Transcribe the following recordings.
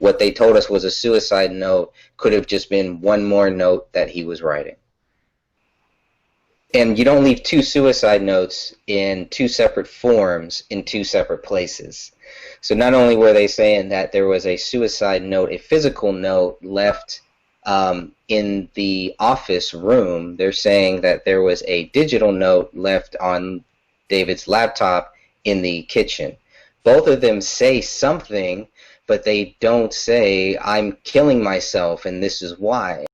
what they told us was a suicide note could have just been one more note that he was writing. And you don't leave two suicide notes in two separate forms in two separate places. So not only were they saying that there was a suicide note, a physical note left in the office room, they're saying that there was a digital note left on David's laptop in the kitchen. Both of them say something, but they don't say, I'm killing myself and this is why.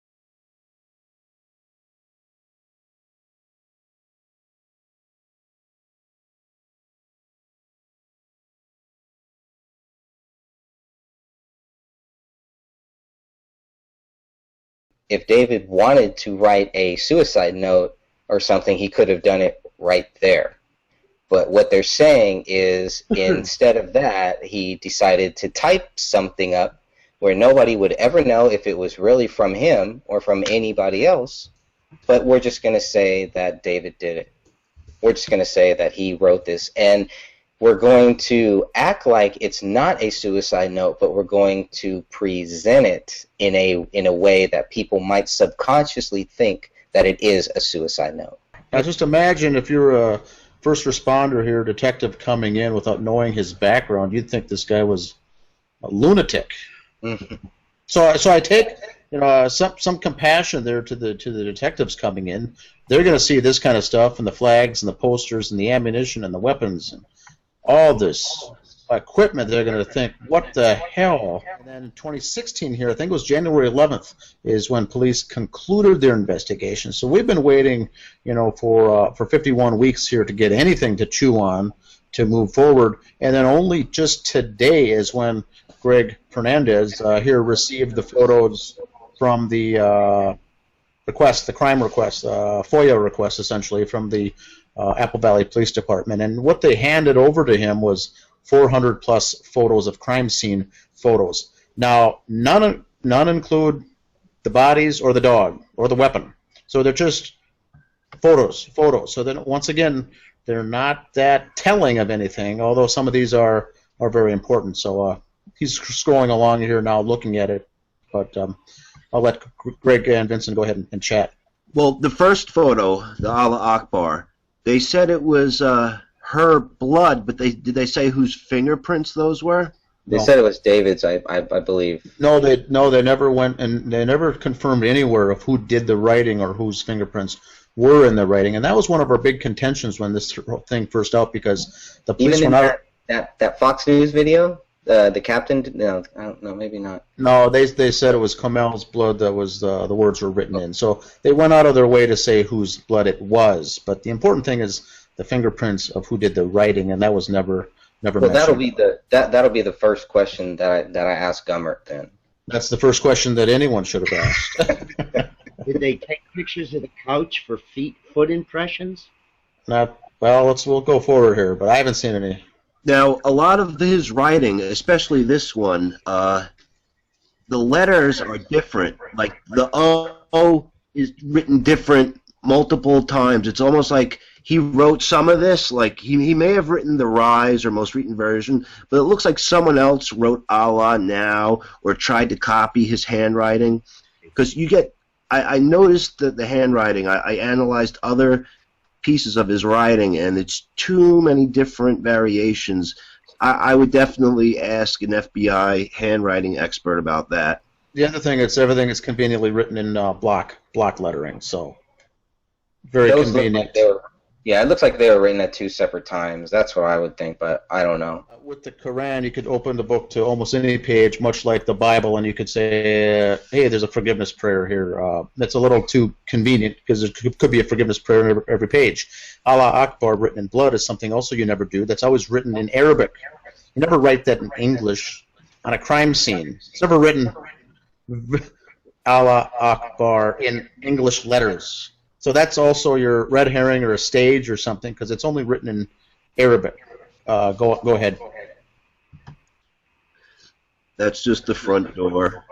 If David wanted to write a suicide note or something, he could have done it right there. But what they're saying is instead of that, he decided to type something up where nobody would ever know if it was really from him or from anybody else, but we're just going to say that David did it. We're just going to say that he wrote this, and we're going to act like it's not a suicide note, but we're going to present it in a way that people might subconsciously think that it is a suicide note. Now just imagine if you're a first responder here, detective coming in without knowing his background, you'd think this guy was a lunatic. Mm-hmm. So I take some compassion there to the detectives coming in. They're going to see this kind of stuff and the flags and the posters and the ammunition and the weapons and all this equipment. They're going to think, what the hell? And then in 2016 here, I think it was January 11th, is when police concluded their investigation. So we've been waiting, for 51 weeks here to get anything to chew on to move forward. And then only just today is when Greg Hernandez here received the photos from the crime request, FOIA request essentially from the Apple Valley Police Department. And what they handed over to him was 400 plus photos of crime scene photos. Now, none include the bodies or the dog or the weapon. So they're just photos. So then once again, they're not that telling of anything, although some of these are very important. So he's scrolling along here now looking at it, but I'll let Greg and Vincent go ahead and chat. Well, the first photo, the Allah Akbar, they said it was her blood, but did they say whose fingerprints those were? They said it was David's, I believe. No, they never went, and they never confirmed anywhere of who did the writing or whose fingerprints were in the writing, and that was one of our big contentions when this thing first out, because the police Even went in out. that Fox News video, the captain, no, I don't know, maybe not. No, they said it was Kamel's blood that was the words were written in. So they went out of their way to say whose blood it was. But the important thing is the fingerprints of who did the writing, and that was never mentioned. That'll be the first question that I asked Gummert then. That's the first question that anyone should have asked. Did they take pictures of the couch for foot impressions? We'll go forward here, but I haven't seen any. Now, a lot of his writing, especially this one, the letters are different. Like the O is written different multiple times. It's almost like he wrote some of this, like he may have written the Rise or most recent version, but it looks like someone else wrote Allah now or tried to copy his handwriting. Because I noticed that the handwriting, I analyzed other pieces of his writing, and it's too many different variations. I would definitely ask an FBI handwriting expert about that. The other thing is everything is conveniently written in block lettering, so very convenient. Yeah, it looks like they were written at two separate times. That's what I would think, but I don't know. With the Quran, you could open the book to almost any page, much like the Bible, and you could say, hey, there's a forgiveness prayer here. That's a little too convenient because there could be a forgiveness prayer in every page. Allah Akbar written in blood is something also you never do. That's always written in Arabic. You never write that in English on a crime scene. It's never written Allah Akbar in English letters. So that's also your red herring or a stage or something, because it's only written in Arabic. Go ahead. That's just the front door.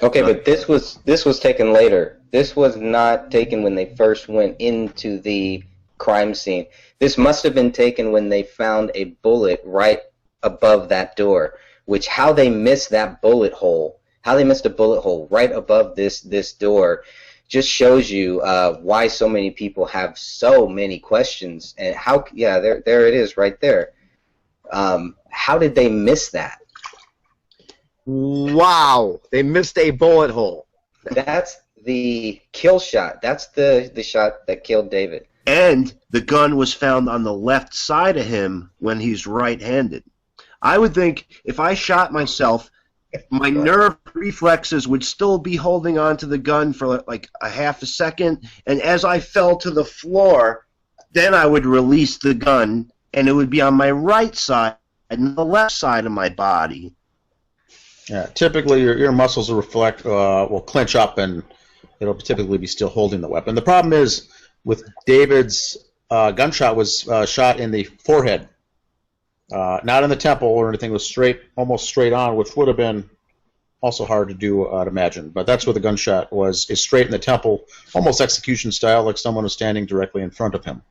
Okay, but this was taken later. This was not taken when they first went into the crime scene. This must have been taken when they found a bullet right above that door. which how they missed that bullet hole, how they missed a bullet hole right above this door, just shows you why so many people have so many questions. And how, yeah, there it is right there. How did they miss that? Wow, they missed a bullet hole. That's the kill shot. That's the shot that killed David. And the gun was found on the left side of him when he's right-handed. I would think if I shot myself, my nerve reflexes would still be holding on to the gun for like a half a second, and as I fell to the floor, then I would release the gun, and it would be on my right side and the left side of my body. Yeah, typically your muscles will clench up, and it'll typically be still holding the weapon. The problem is with David's gunshot was shot in the forehead, not in the temple or anything. It was almost straight on, which would have been also hard to do, I'd imagine. But that's where the gunshot was, is straight in the temple, almost execution style, like someone was standing directly in front of him.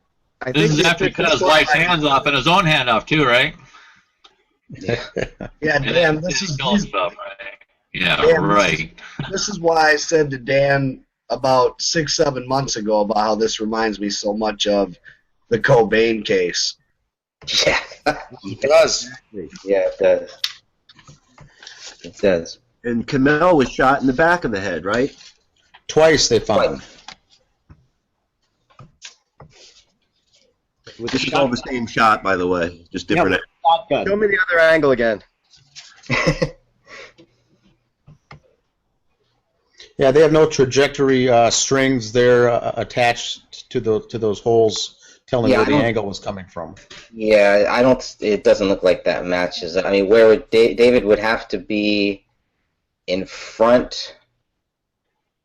This is after he cut his wife's hands off and his own hand off too, right? Yeah, Dan, this is stuff, right? Yeah, Dan, right. This is why I said to Dan about 6-7 months ago about how this reminds me so much of the Cobain case. Yeah, It does. yeah, it does. It does. And Kamel was shot in the back of the head, right? Twice they found. This is all the same shot, by the way, just different. Shotgun. Show me the other angle again. Yeah, they have no trajectory strings there attached to those holes, telling Yeah, where the I don't- angle was coming from. Yeah, I don't. It doesn't look like that matches. I mean, where would David would have to be in front?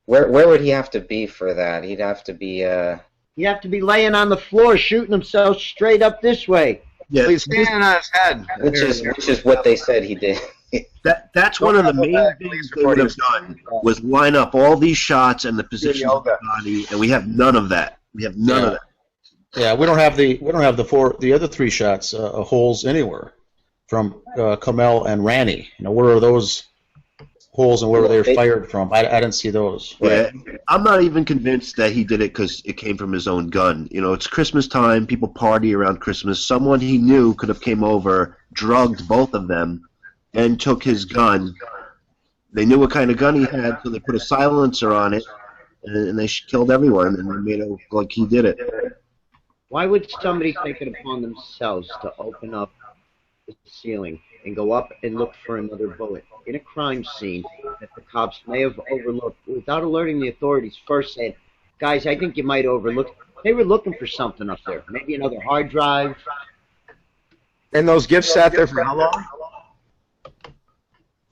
Where would he have to be for that? He'd have to be. You have to be laying on the floor, shooting himself straight up this way. Yeah, He's standing on his head. Which is what they said he did. that's one of the main things they would have done was line up all these shots and the positions of the body, and we have none of that. We have none of that. Yeah, we don't have the other three shots holes anywhere from Kamel and Rani. Where are those holes and where were they fired from? I didn't see those. Yeah, I'm not even convinced that he did it because it came from his own gun. It's Christmas time. People party around Christmas. Someone he knew could have came over, drugged both of them, and took his gun. They knew what kind of gun he had, so they put a silencer on it, and they killed everyone, and they made it look like he did it. Why would somebody take it upon themselves to open up the ceiling and go up and look for another bullet in a crime scene that the cops may have overlooked without alerting the authorities? First said, guys, I think you might overlook. They were looking for something up there, maybe another hard drive. And those gifts sat there for how long?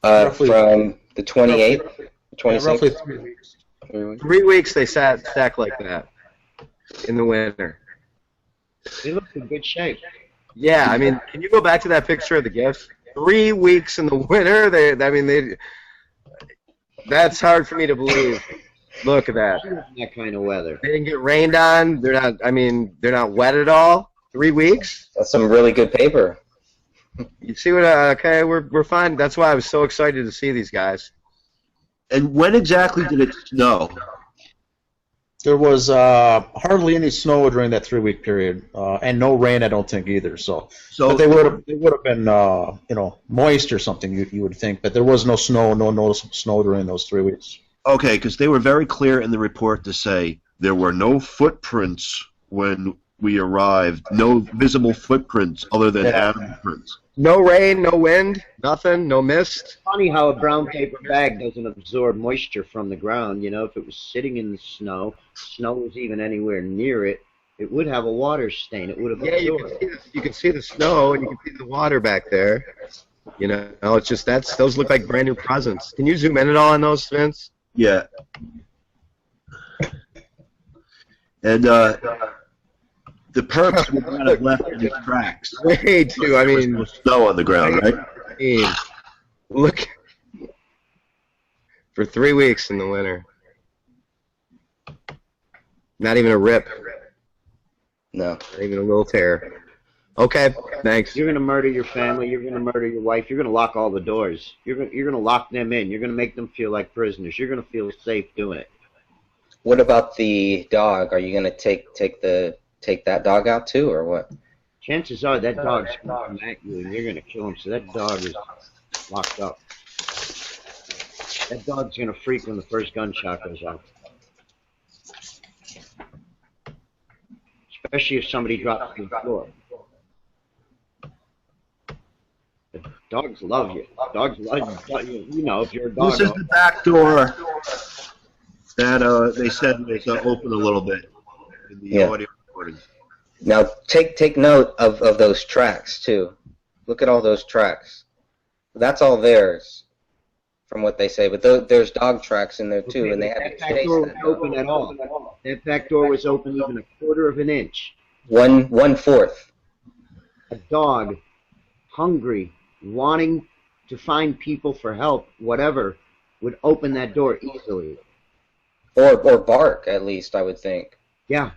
From the 28th, Yeah, 26th. roughly 3 weeks. 3 weeks. 3 weeks they sat stacked like that in the winter. They looked in good shape. Yeah, I mean, can you go back to that picture of the gifts? 3 weeks in the winter. That's hard for me to believe. Look at that. That kind of weather. They didn't get rained on. They're not wet at all. 3 weeks. That's some really good paper. You see what? Okay, we're fine. That's why I was so excited to see these guys. And when exactly did it snow? There was hardly any snow during that 3-week period, and no rain, I don't think either. So but they would have been moist or something. You would think, but there was no snow, no noticeable snow during those 3 weeks. Okay, because they were very clear in the report to say there were no footprints when we arrived, no visible footprints other than animal prints. No rain, no wind, nothing, no mist. Funny how a brown paper bag doesn't absorb moisture from the ground. If it was sitting in the snow was even anywhere near it, it would have a water stain. It would have absorbed. You can see the snow and you can see the water back there. It's just those look like brand new presents. Can you zoom in at all on those, Vince? Yeah. And the perps would not have left any tracks. Way too. I mean, There was snow on the ground, right? Look. For 3 weeks in the winter. Not even a rip. No. Not even a little tear. Okay, thanks. You're gonna murder your family. You're gonna murder your wife. You're gonna lock all the doors. You're gonna lock them in. You're gonna make them feel like prisoners. You're gonna feel safe doing it. What about the dog? Are you gonna take that dog out too, or what? Chances are that dog's gonna come at you and you're gonna kill him. So that dog is locked up. That dog's gonna freak when the first gunshot goes off. Especially if somebody drops to the floor. The dogs love you. Dogs love you. You know, if you're a dog. This is the back door that they said was open a little bit in the audio recording. Now take note of those tracks too. Look at all those tracks. That's all theirs, from what they say. But there's dog tracks in there too, Okay, and they had that to back chase door was that open at all. That back door was open even a quarter of an inch. 1/4. A dog, hungry, wanting to find people for help, whatever, would open that door easily. Or bark, at least, I would think. Yeah.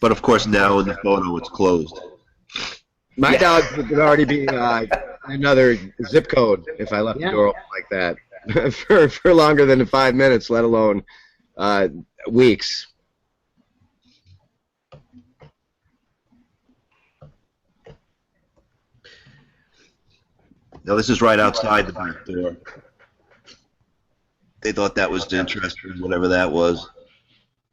But of course, now in the photo, it's closed. My dog would already be another zip code if I left the door open like that for longer than 5 minutes, let alone weeks. Now, this is right outside the back door. They thought that was interesting, whatever that was.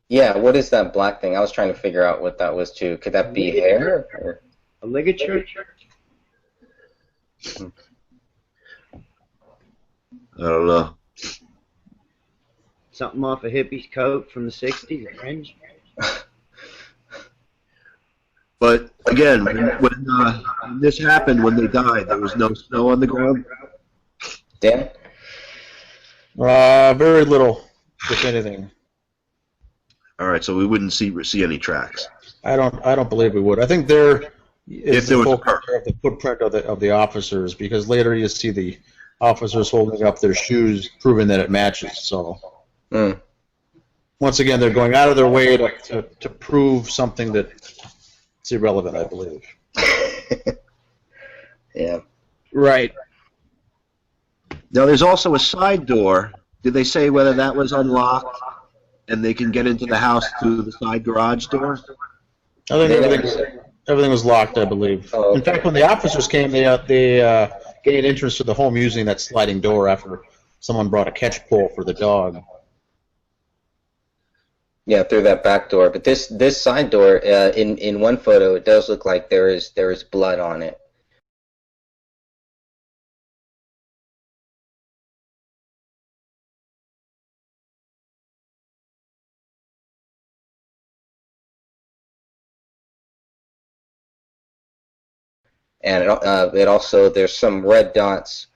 Yeah, what is that black thing? I was trying to figure out what that was too. Could that be hair? Or? A ligature? I don't know. Something off a hippie's coat from the 60s, a fringe? But again, when this happened, when they died, there was no snow on the ground. Dan? Very little, if anything. All right, so we wouldn't see any tracks. I don't believe we would. I think there is there the was a focus of the footprint of the officers, because later you see the officers holding up their shoes, proving that it matches. So once again, they're going out of their way to prove something that's irrelevant, I believe. Yeah. Right. Now, there's also a side door. Did they say whether that was unlocked and they can get into the house through the side garage door? I think everything was locked, I believe. Oh, okay. In fact, when the officers came, they gained entrance to the home using that sliding door after someone brought a catch pole for the dog. Yeah, through that back door. But this side door, in one photo, it does look like there is blood on it. And it also, there's some red dots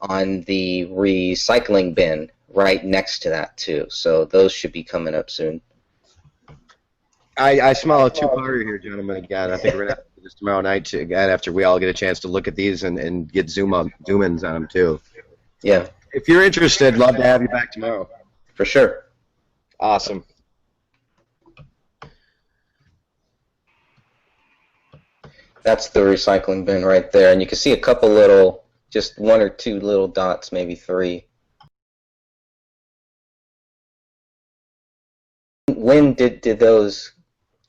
on the recycling bin right next to that too. So those should be coming up soon. I smell a two-parter here, gentlemen. Again, I think we're gonna have to do this tomorrow night again after we all get a chance to look at these and get zoom-ins on them too. Yeah, If you're interested, love to have you back tomorrow. for sure. Awesome. That's the recycling bin right there, and you can see a couple little, just one or two little dots, maybe three. When did those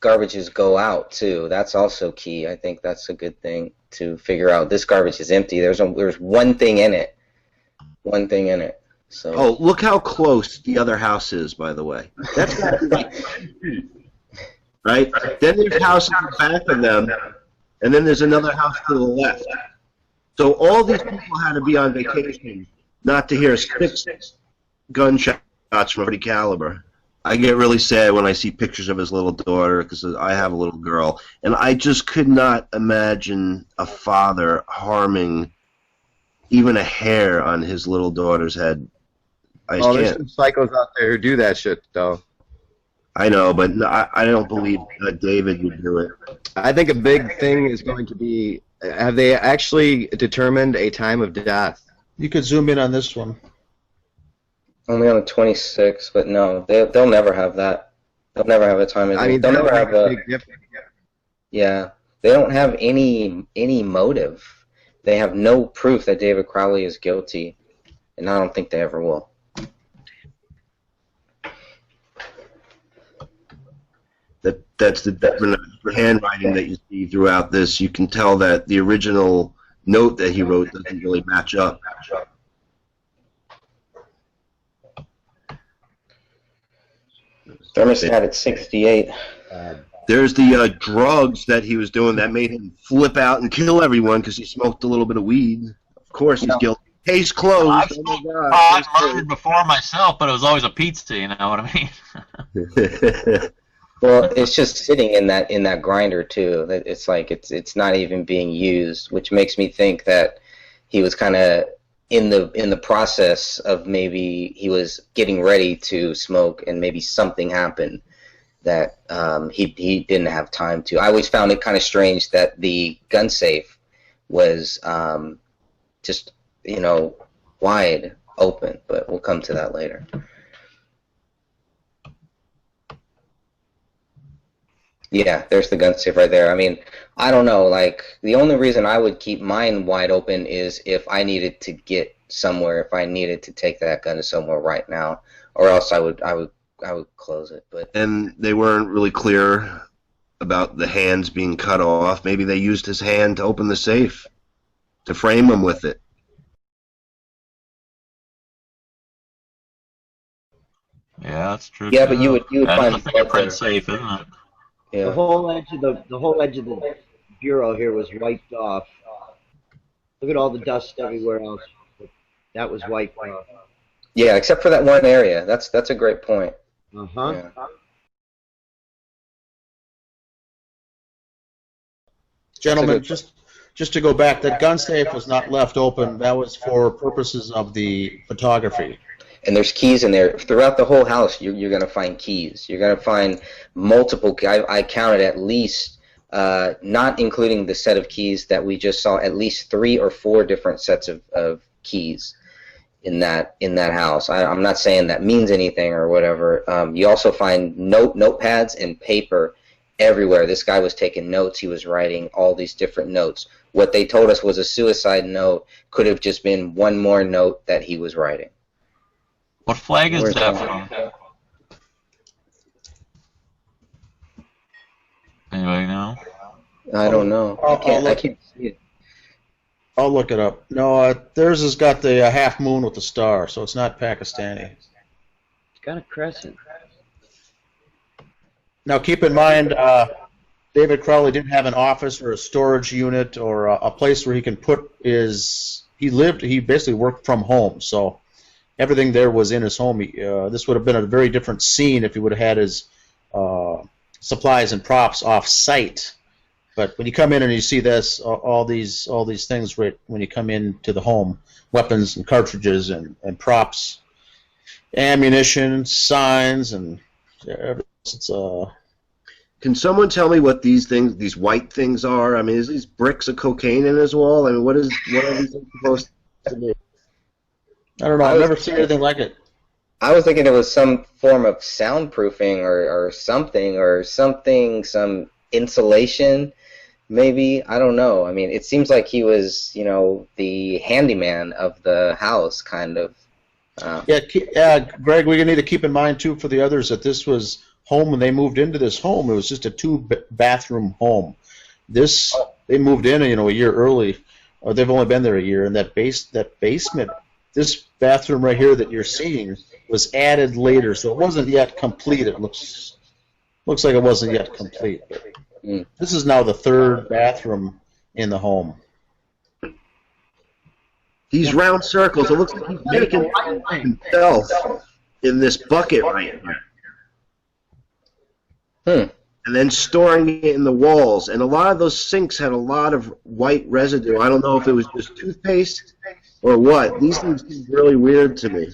garbages go out too? That's also key. I think that's a good thing to figure out. This garbage is empty. There's one thing in it. One thing in it. So. Oh, look how close the other house is, by the way. That's got to be like 10 feet. Right? Then there's houses in back of them, and then there's another house to the left. So all these people had to be on vacation not to hear 6 gunshots from 30 caliber. I get really sad when I see pictures of his little daughter, because I have a little girl, and I just could not imagine a father harming even a hair on his little daughter's head. I There's can't. some psychos out there who do that shit, though. I know, but I don't believe David would do it. I think a big thing is going to be, have they actually determined a time of death? You could zoom in on this one. Only on the 26th, but no, they'll never have that. They'll never have a time. I mean, they'll that never would have make a a. big difference. Yeah, They don't have any motive. They have no proof that David Crowley is guilty, and I don't think they ever will. That's the different handwriting that you see throughout this. You can tell that the original note that he wrote doesn't really match up. Thermostat at 68. There's the drugs that he was doing that made him flip out and kill everyone because he smoked a little bit of weed. Of course, he's guilty. Case closed. I've Oh my smoked God. pot and murdered before myself, but it was always a pizza. You know what I mean? Well, it's just sitting in that grinder too. It's like it's not even being used, which makes me think that he was kind of in the process of maybe he was getting ready to smoke, and maybe something happened that he didn't have time to. I always found it kind of strange that the gun safe was just wide open, but we'll come to that later. Yeah, there's the gun safe right there. I mean, I don't know. Like, the only reason I would keep mine wide open is if I needed to get somewhere, if I needed to take that gun to somewhere right now, or else I would close it. But And they weren't really clear about the hands being cut off. Maybe they used his hand to open the safe to frame him with it. Yeah, that's true. yeah, too. but you would That find is a blood fingerprint there. safe, isn't it? Yeah. The whole edge of the bureau here was wiped off. Look at all the dust everywhere else. That was wiped off. Yeah, except for that one area. That's a great point. Uh-huh. Yeah. Gentlemen, That's a just to go back, that gun safe was not left open. That was for purposes of the photography. And there's keys in there. Throughout the whole house, you're going to find keys. You're going to find multiple. I counted at least, not including the set of keys that we just saw, at least 3 or 4 different sets of keys in that house. I'm not saying that means anything or whatever. You also find notepads and paper everywhere. This guy was taking notes. He was writing all these different notes. What they told us was a suicide note. Could have just been one more note that he was writing. What flag is Where's that that? from? Anybody know? I don't know. I can't see it. I'll look it up. No, theirs has got the half moon with the star, so it's not Pakistani. It's got a crescent. Now, keep in mind, David Crowley didn't have an office or a storage unit or a place where he can put his. He basically worked from home, so everything there was in his home. This would have been a very different scene if he would have had his supplies and props off-site. But when you come in and you see this, all these things right when you come into the home, weapons and cartridges and props, ammunition, signs, and it's Can someone tell me what these white things are? I mean, is these bricks of cocaine in his wall? I mean, what are these things supposed to be? I don't know. I've never seen anything like it. I was thinking it was some form of soundproofing or something, some insulation, maybe. I don't know. I mean, it seems like he was, the handyman of the house, kind of. Yeah, Greg, we need to keep in mind, too, for the others, that this was home when they moved into this home. It was just a 2-bathroom home. They moved in, a year early, or they've only been there a year, and that basement, this bathroom right here that you're seeing was added later, so it wasn't yet complete. It looks like it wasn't yet complete. This is now the 3rd bathroom in the home. These round circles, it looks like he's making himself in this bucket right here. And then storing it in the walls. And a lot of those sinks had a lot of white residue. I don't know if it was just toothpaste or what. These things seem really weird to me.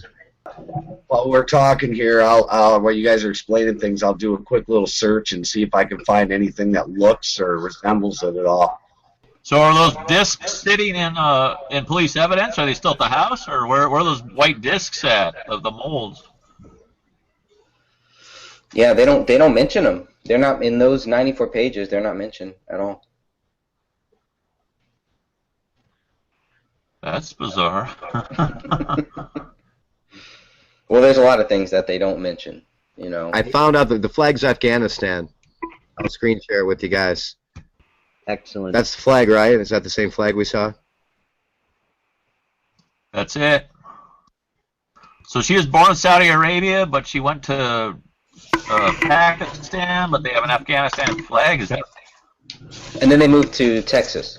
While we're talking here, while you guys are explaining things, I'll do a quick little search and see if I can find anything that looks or resembles it at all. So are those discs sitting in police evidence? Are they still at the house, or where are those white discs at of the molds? Yeah, they don't mention them. They're not in those 94 pages. They're not mentioned at all. That's bizarre. Well, there's a lot of things that they don't mention, you know. I found out that the flag's Afghanistan. I'll screen share it with you guys. Excellent. That's the flag, right? Is that the same flag we saw? That's it. So she was born in Saudi Arabia, but she went to Pakistan, but they have an Afghanistan flag. Is that? And then they moved to Texas.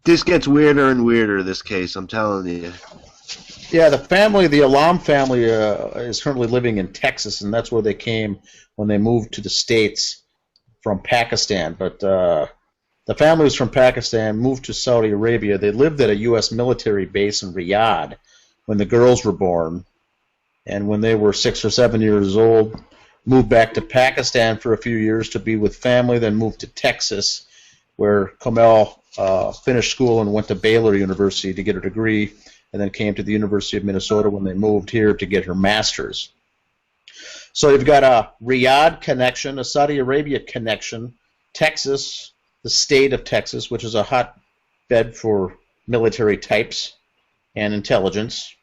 This gets weirder and weirder, this case, I'm telling you. Yeah, the family, the Alam family, is currently living in Texas, and that's where they came when they moved to the States from Pakistan. But the family was from Pakistan, moved to Saudi Arabia. They lived at a U.S. military base in Riyadh when the girls were born. And when they were 6 or 7 years old, moved back to Pakistan for a few years to be with family, then moved to Texas, where Kamel finished school and went to Baylor University to get her degree, and then came to the University of Minnesota when they moved here to get her master's. So you've got a Riyadh connection, a Saudi Arabia connection, Texas, the state of Texas, which is a hotbed for military types and intelligence,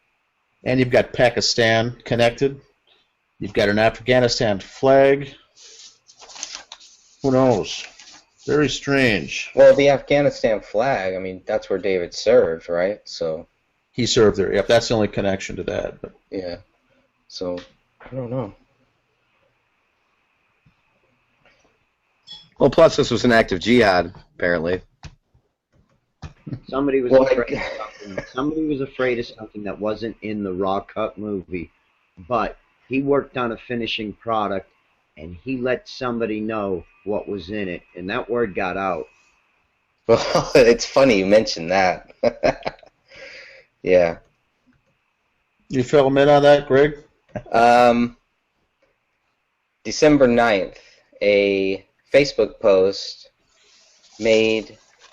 and you've got Pakistan connected. You've got an Afghanistan flag. Who knows? Very strange. Well, the Afghanistan flag, I mean, that's where David served, right? So he served there. Yep, that's the only connection to that. But yeah. So I don't know. Well, plus this was an act of jihad, apparently. Somebody was Well, afraid of something. Somebody was afraid of something that wasn't in the raw cut movie, but he worked on a finishing product, and he let somebody know what was in it, and that word got out. Well, it's funny you mentioned that. Yeah. you fill them in on that, Greg? December 9th, a Facebook post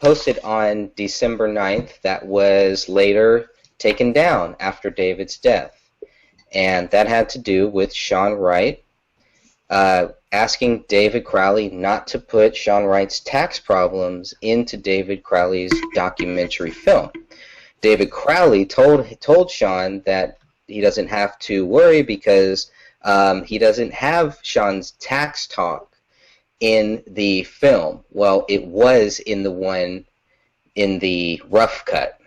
posted on December 9th that was later taken down after David's death. And that had to do with Sean Wright asking David Crowley not to put Sean Wright's tax problems into David Crowley's documentary film. David Crowley told Sean that he doesn't have to worry because he doesn't have Sean's tax talk in the film. Well, it was in the one in the rough cut.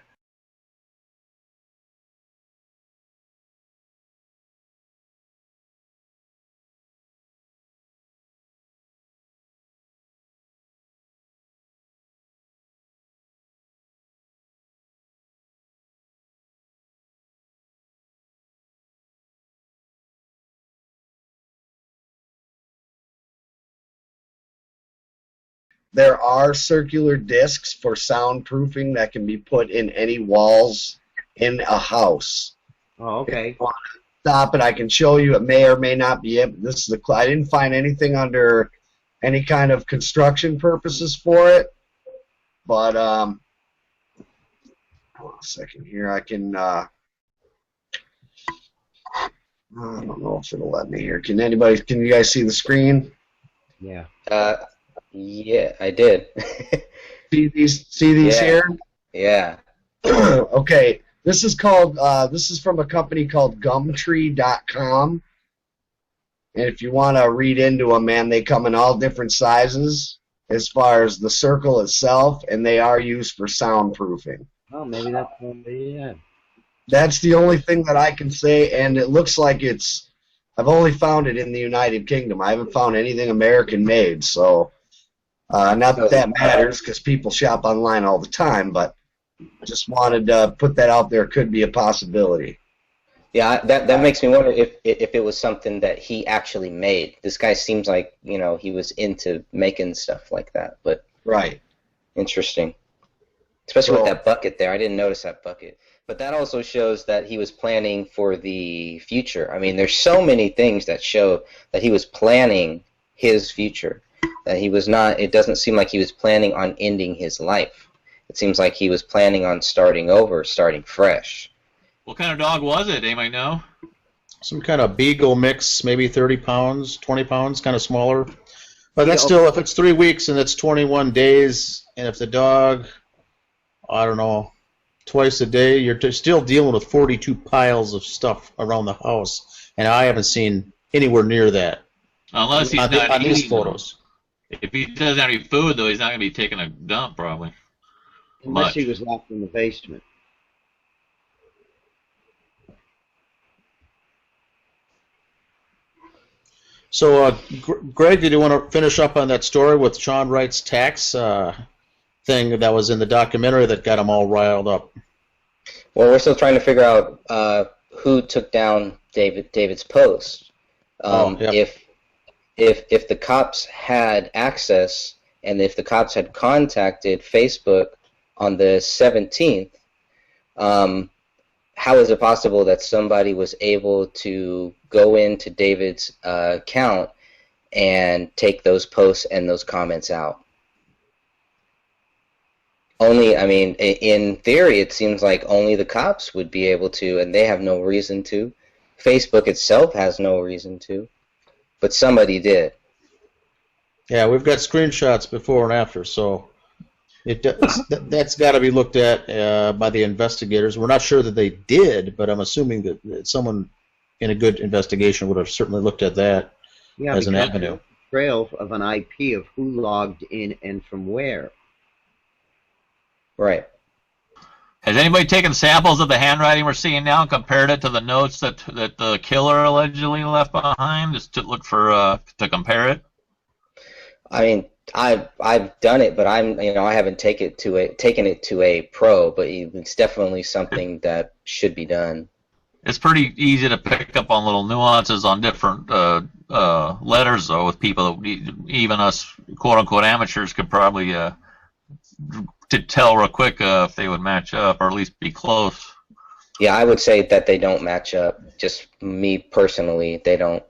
There are circular discs for soundproofing that can be put in any walls in a house. Oh, okay. Stop it. I can show you. It may or may not be it. This is I didn't find anything under any kind of construction purposes for it. But hold on a second here. I can. I don't know if it'll let me here. Can you guys see the screen? Yeah. Yeah, I did. See these Yeah. here? Yeah. Okay. This is called. This is from a company called Gumtree.com. And if you want to read into them, man, they come in all different sizes as far as the circle itself, and they are used for soundproofing. Oh, maybe that's one. Yeah. That's the only thing that I can say, and it looks like it's. I've only found it in the United Kingdom. I haven't found anything American-made, so not that matters because people shop online all the time. But I just wanted to put that out there. Could be a possibility. Yeah, that makes me wonder if it was something that he actually made. This guy seems like, he was into making stuff like that. But Right. interesting, especially with Well- that bucket there. I didn't notice that bucket. But that also shows that he was planning for the future. I mean, there's so many things that show that he was planning his future. That he was not. It doesn't seem like he was planning on ending his life. It seems like he was planning on starting over, starting fresh. What kind of dog was it? Anybody know? Some kind of beagle mix, maybe 30 pounds, 20 pounds, kind of smaller. But that's still, if it's 3 weeks and it's 21 days, and if the dog, I don't know, twice a day. You're still dealing with 42 piles of stuff around the house, and I haven't seen anywhere near that Unless he's not on these eating. photos. If he doesn't have any food, though, he's not going to be taking a dump, probably. Unless Much. he was locked in the basement. So, Greg, did you want to finish up on that story with Sean Wright's tax thing that was in the documentary that got them all riled up? Well, we're still trying to figure out who took down David's post. Yep. If the cops had access and if the cops had contacted Facebook on the 17th, how is it possible that somebody was able to go into David's account and take those posts and those comments out? Only, I mean, in theory, it seems like only the cops would be able to, and they have no reason to. Facebook itself has no reason to, but somebody did. Yeah, we've got screenshots before and after, so that's got to be looked at by the investigators. We're not sure that they did, but I'm assuming that someone in a good investigation would have certainly looked at that as an avenue. Trail of an IP of who logged in and from where. Right. Has anybody taken samples of the handwriting we're seeing now and compared it to the notes that the killer allegedly left behind, just to look for to compare it? I mean, I've done it, but I haven't taken it to a pro, but it's definitely something that should be done. It's pretty easy to pick up on little nuances on different letters, though, with people that even us quote-unquote amateurs could probably to tell real quick if they would match up or at least be close. Yeah, I would say that they don't match up. Just me personally, they don't.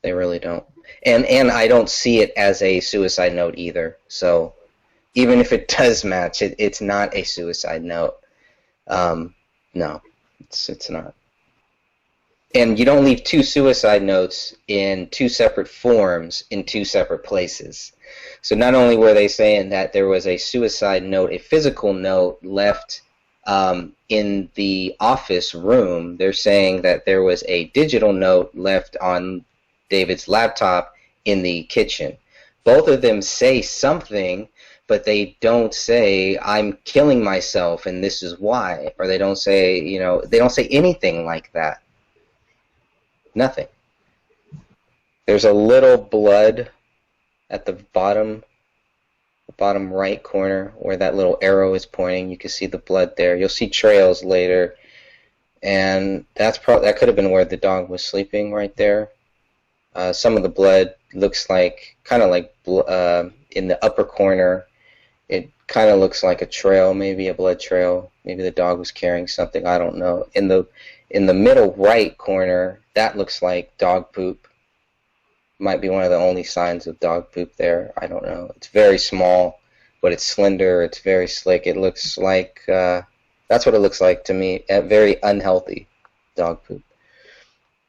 They really don't. And I don't see it as a suicide note either. So even if it does match, it's not a suicide note. No, it's not. And you don't leave two suicide notes in two separate forms in two separate places. So not only were they saying that there was a suicide note, a physical note left in the office room, they're saying that there was a digital note left on David's laptop in the kitchen. Both of them say something, but they don't say, I'm killing myself and this is why. Or they don't say, they don't say anything like that. Nothing. There's a little blood at the bottom right corner where that little arrow is pointing. You can see the blood there. You'll see trails later, and that could have been where the dog was sleeping right there. Some of the blood looks like kind of like in the upper corner. It kind of looks like a trail, maybe a blood trail. Maybe the dog was carrying something. I don't know. In the middle right corner, that looks like dog poop. Might be one of the only signs of dog poop there. I don't know. It's very small, but it's slender. It's very slick. It looks like that's what it looks like to me. Very unhealthy dog poop.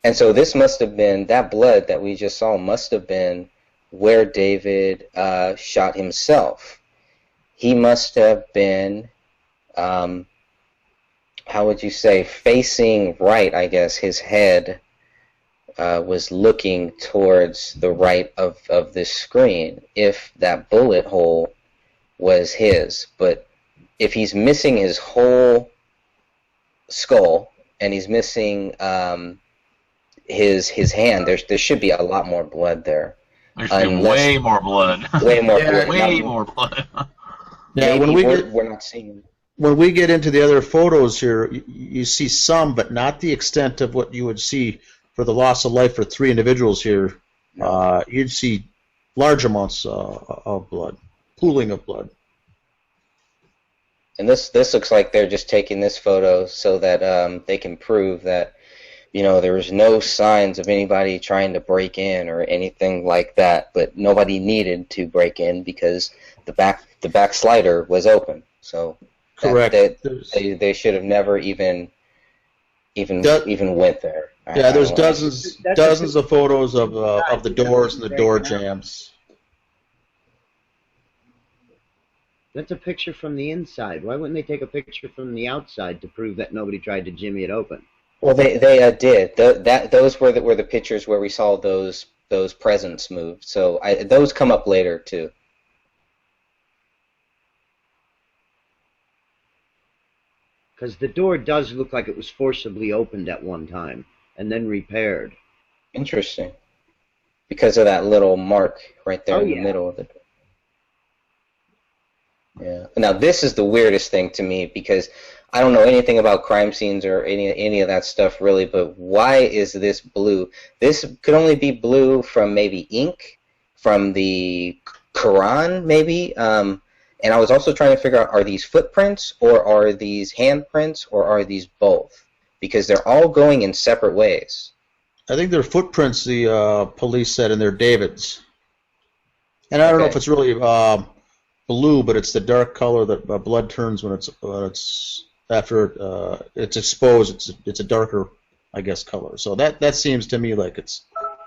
And so this must have been, that blood that we just saw must have been where David shot himself. He must have been, how would you say, facing right, I guess. His head was looking towards the right of this screen if that bullet hole was his. But if he's missing his whole skull and he's missing his hand, there should be a lot more blood there. There should be way more blood. Way more blood. Way more blood. Yeah, we're not seeing it. When we get into the other photos here, you see some, but not the extent of what you would see for the loss of life for 3 individuals here. You'd see large amounts of blood, pooling of blood. And this looks like they're just taking this photo so that they can prove that there was no signs of anybody trying to break in or anything like that. But nobody needed to break in because the back slider was open. So correct. They should have never even went there. Yeah, there's dozens of photos of the doors and the door jams. That's a picture from the inside. Why wouldn't they take a picture from the outside to prove that nobody tried to jimmy it open? Well, they did. Those were the pictures where we saw those presents moved. So those come up later too. Because the door does look like it was forcibly opened at one time and then repaired. Interesting. Because of that little mark right there in the middle of the door. Yeah. Now this is the weirdest thing to me because I don't know anything about crime scenes or any of that stuff really, but why is this blue? This could only be blue from maybe ink, from the Quran maybe. And I was also trying to figure out, are these footprints or are these handprints or are these both? Because they're all going in separate ways. I think they're footprints, the police said, and they're David's. And I don't know if it's really blue, but it's the dark color that blood turns when it's after it's exposed. It's a darker, I guess, color. So that seems to me like it's.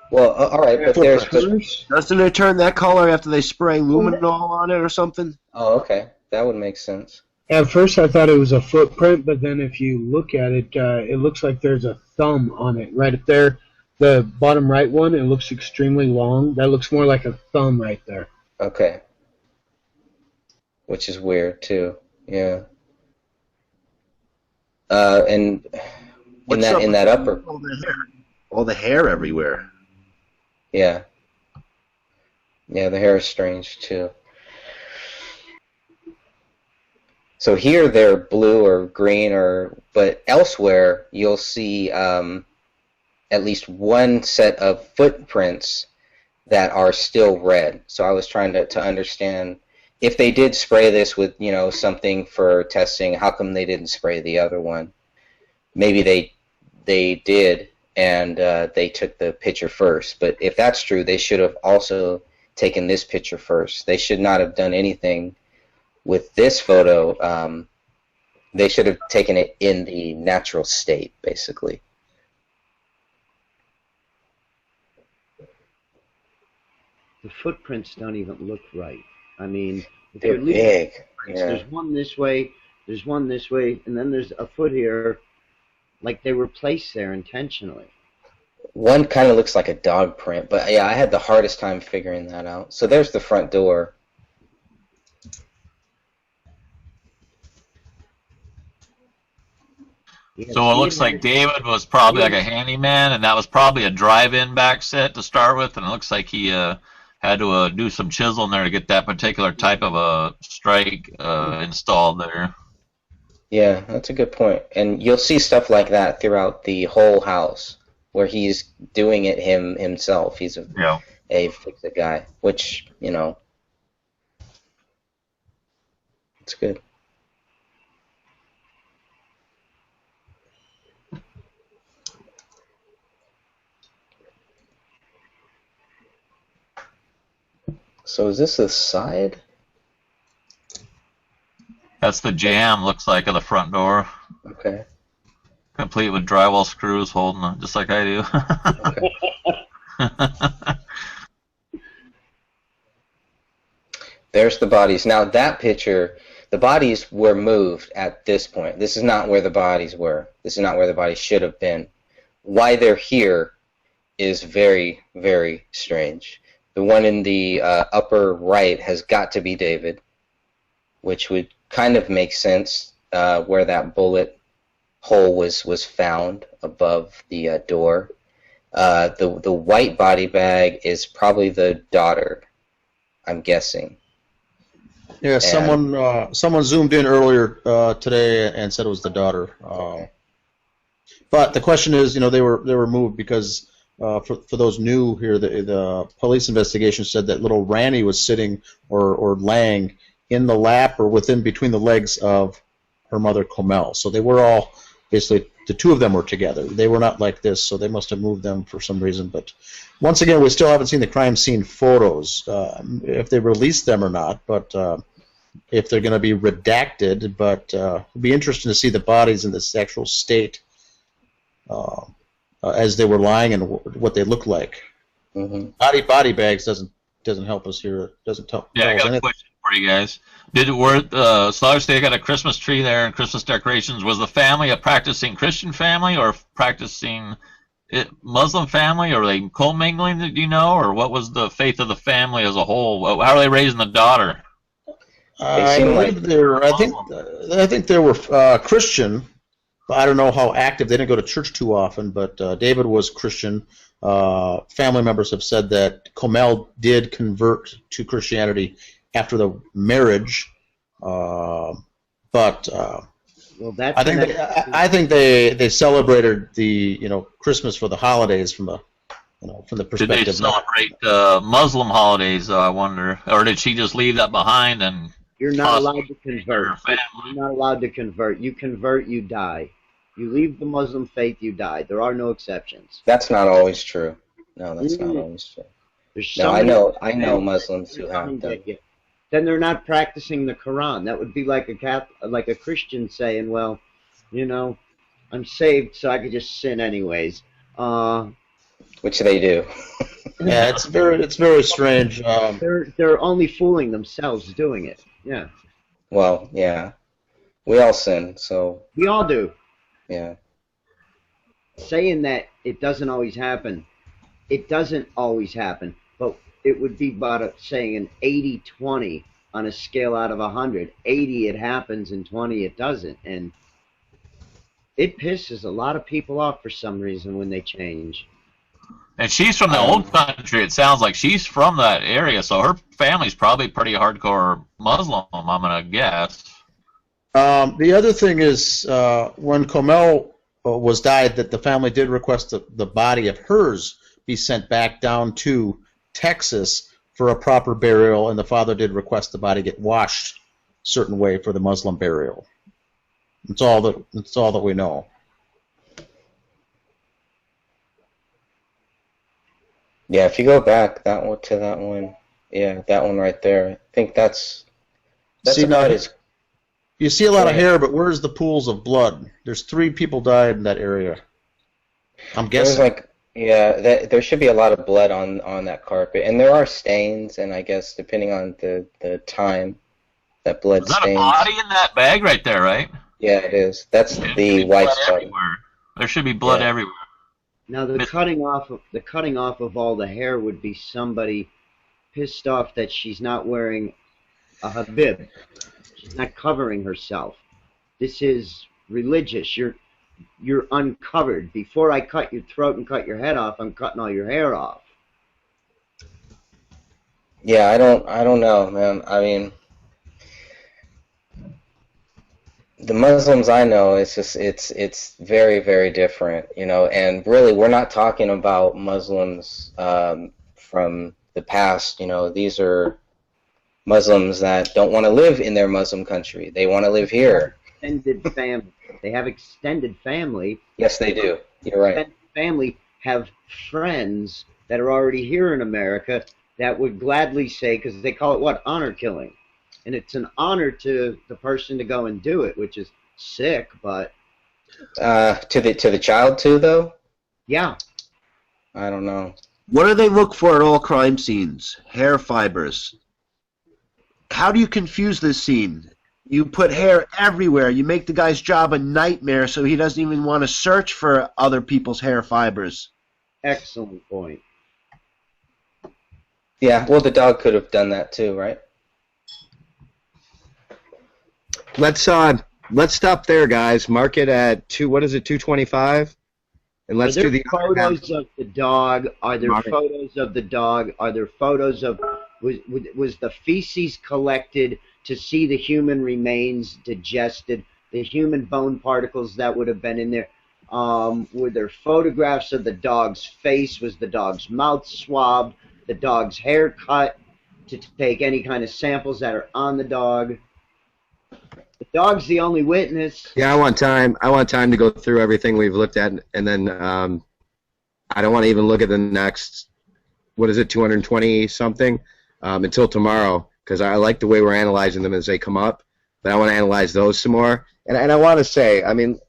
Well, all right, but doesn't it turn that color after they spray luminol on it or something? Oh, okay, that would make sense. At first, I thought it was a footprint, but then if you look at it, it looks like there's a thumb on it right up there. The bottom right one, it looks extremely long. That looks more like a thumb right there. Okay. Which is weird too. Yeah. And in that upper. All the hair everywhere. Yeah. Yeah, the hair is strange too. So here they're blue or green, but elsewhere you'll see at least one set of footprints that are still red. So I was trying to understand if they did spray this with, something for testing, how come they didn't spray the other one? Maybe they did, and they took the picture first. But if that's true, they should have also taken this picture first. They should not have done anything with this photo. They should have taken it in the natural state, basically. The footprints don't even look right. I mean, if they're big. Yeah. There's one this way, there's one this way, and then there's a foot here, like they were placed there intentionally. One kind of looks like a dog print, but yeah, I had the hardest time figuring that out. So there's the front door. So it looks like David was probably like a handyman, and that was probably a drive-in back set to start with, and it looks like he had to do some chiseling there to get that particular type of a strike installed there. Yeah, that's a good point. And you'll see stuff like that throughout the whole house, where he's doing it himself. He's a fix-it guy, which, it's good. So is this the side? That's the jamb, looks like, of the front door. Okay. Complete with drywall screws holding it, just like I do. There's the bodies. Now that picture, the bodies were moved at this point. This is not where the bodies were. This is not where the bodies should have been. Why they're here is very, very strange. The one in the upper right has got to be David, which would kind of make sense where that bullet hole was found above the door. The white body bag is probably the daughter, I'm guessing. Yeah, someone zoomed in earlier today and said it was the daughter. But the question is, they were moved because. For those new here, the police investigation said that little Randy was sitting or laying in the lap or within between the legs of her mother, Comel. So they were all, basically, the two of them were together. They were not like this, so they must have moved them for some reason. But once again, we still haven't seen the crime scene photos, if they released them or not, but if they're going to be redacted. But it'll be interesting to see the bodies in this actual state. As they were lying and what they look like. Mm-hmm. Body bags doesn't help us here. It doesn't tell I us got anything. a question for you guys. So obviously they got a Christmas tree there and Christmas decorations. Was the family a practicing Christian family or practicing Muslim family, or were they commingling? Do you know, or what was the faith of the family as a whole? How are they raising the daughter? I believe they were. I think they were Christian, but I don't know how active. They didn't go to church too often. But David was Christian. Family members have said that Comel did convert to Christianity after the marriage, but Well, that's I think they celebrated the Christmas for the holidays from the perspective. Did they celebrate Muslim holidays? I wonder, or did she just leave that behind and? You're not allowed to convert. You're not allowed to convert. You convert, you die. You leave the Muslim faith, you die. There are no exceptions. That's not always true. No, that's not always true. No, I know Muslims who have done. Then they're not practicing the Quran. That would be like a Christian saying, "Well, I'm saved, so I could just sin anyways." Which they do. Yeah, it's very strange. They're only fooling themselves doing it. Yeah. Well, yeah. We all sin, so. We all do. Yeah. Saying that it doesn't always happen. It doesn't always happen, but it would be about saying an 80-20 on a scale out of 100. 80 it happens and 20 it doesn't, and it pisses a lot of people off for some reason when they change. And she's from the old country. It sounds like she's from that area, so her family's probably pretty hardcore Muslim, I'm gonna guess. The other thing is when Comel was died, that the family did request the body of hers be sent back down to Texas for a proper burial, and the father did request the body get washed a certain way for the Muslim burial. That's all that we know. Yeah, if you go back that one, yeah, that one right there. I think that's about as. You see a lot of hair, but where's the pools of blood? There's 3 people died in that area. I'm guessing. There should be a lot of blood on that carpet, and there are stains, and I guess depending on the time, that blood stains. Is that a body in that bag right there, right? Yeah, it is. That's the wife's body. There should be blood everywhere. Now the cutting off of all the hair would be somebody pissed off that she's not wearing a habib. She's not covering herself. This is religious. You're uncovered. Before I cut your throat and cut your head off, I'm cutting all your hair off. Yeah, I don't know, man. I mean, the Muslims I know, it's very, very different, and really we're not talking about Muslims from the past. These are Muslims that don't want to live in their Muslim country. They want to live here. Extended family. They have extended family. Yes, they do. You're right. Extended family have friends that are already here in America that would gladly say, because they call it what? Honor killing. And it's an honor to the person to go and do it, which is sick, but to the child too, though. Yeah. I don't know. What do they look for at all crime scenes? Hair fibers. How do you confuse this scene? You put hair everywhere. You make the guy's job a nightmare, so he doesn't even want to search for other people's hair fibers. Excellent point. Yeah. Well, the dog could have done that too, right? Let's stop there, guys. Mark it at 225, and let's do the photos of the dog. Are there photos of the dog? Are there photos of was the feces collected to see the human remains digested, the human bone particles that would have been in there? Were there photographs of the dog's face? Was the dog's mouth swabbed? The dog's hair cut to take any kind of samples that are on the dog? The dog's the only witness. Yeah, I want time to go through everything we've looked at, and then I don't want to even look at the next, 220 something until tomorrow, because I like the way we're analyzing them as they come up, but I want to analyze those some more. And I want to say, I mean,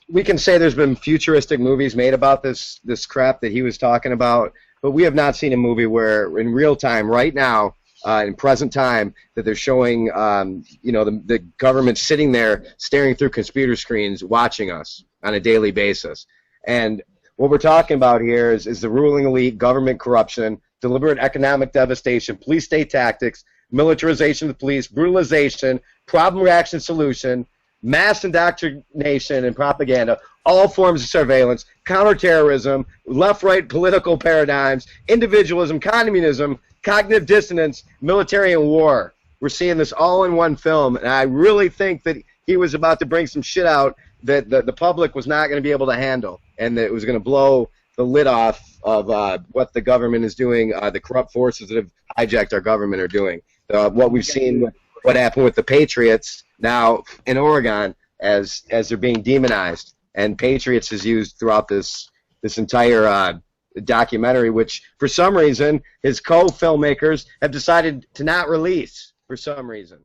we can say there's been futuristic movies made about this crap that he was talking about, but we have not seen a movie where in real time, right now, in present time that they're showing, the government sitting there staring through computer screens watching us on a daily basis. And what we're talking about here is the ruling elite, government corruption, deliberate economic devastation, police state tactics, militarization of the police, brutalization, problem reaction solution, mass indoctrination and propaganda, all forms of surveillance, counterterrorism, left-right political paradigms, individualism, communism, cognitive dissonance, military and war. We're seeing this all in one film, and I really think that he was about to bring some shit out that the public was not going to be able to handle, and that it was going to blow the lid off of what the government is doing, the corrupt forces that have hijacked our government are doing. What we've seen, what happened with the Patriots now in Oregon as they're being demonized, and Patriots is used throughout this entire documentary, which for some reason his co-filmmakers have decided to not release for some reason.